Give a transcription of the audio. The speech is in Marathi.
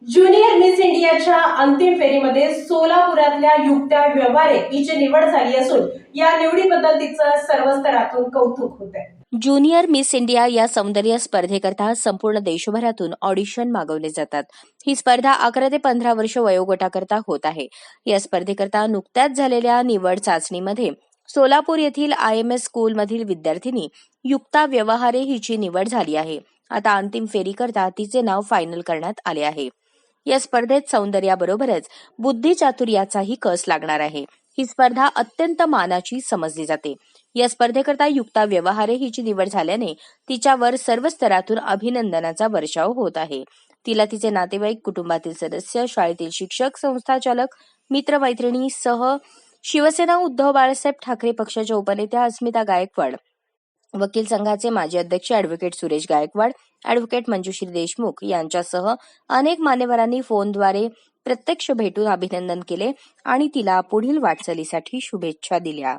ज्युनियर मिस इंडियाच्या अंतिम फेरीमध्ये सोलापुरातल्या युक्ता व्यवहारे हिची निवड झाली असून या निवडीबद्दल तिचं सर्व स्तरातून कौतुक होत आहे. ज्युनियर मिस इंडिया या सौंदर्य स्पर्धेकरता संपूर्ण देशभरातून ऑडिशन मागवले जातात. ही स्पर्धा 11 ते 15 वर्ष वयोगटाकरता होत आहे. या स्पर्धेकरता नुकत्याच झालेल्या निवड चाचणीमध्ये सोलापूर येथील IMS स्कूलमधील विद्यार्थिनी युक्ता व्यवहारे हिची निवड झाली आहे. आता अंतिम फेरीकरता तिचे नाव फायनल करण्यात आले आहे. या स्पर्धेत सौंदर्याबरोबरच बुद्धिचातुर्याचाही कस लागणार आहे. ही स्पर्धा अत्यंत मानाची समजली जाते. या स्पर्धेकरता युक्ता व्यवहारे हिची निवड झाल्याने तिच्यावर सर्व स्तरातून अभिनंदनाचा वर्षाव होत आहे. तिला तिचे नातेवाईक, कुटुंबातील सदस्य, शाळेतील शिक्षक, संस्थाचालक, मित्रमैत्रिणी सह शिवसेना उद्धव बाळासाहेब ठाकरे पक्षाच्या उपनेत्या अस्मिता गायकवाड, वकील संघाचे माजी अध्यक्ष अॅडव्होकेट सुरेश गायकवाड, अॅडव्होकेट मंजुश्री देशमुख यांच्यासह अनेक मान्यवरांनी फोनद्वारे प्रत्यक्ष भेटून अभिनंदन केले आणि तिला पुढील वाटचालीसाठी शुभेच्छा दिल्या.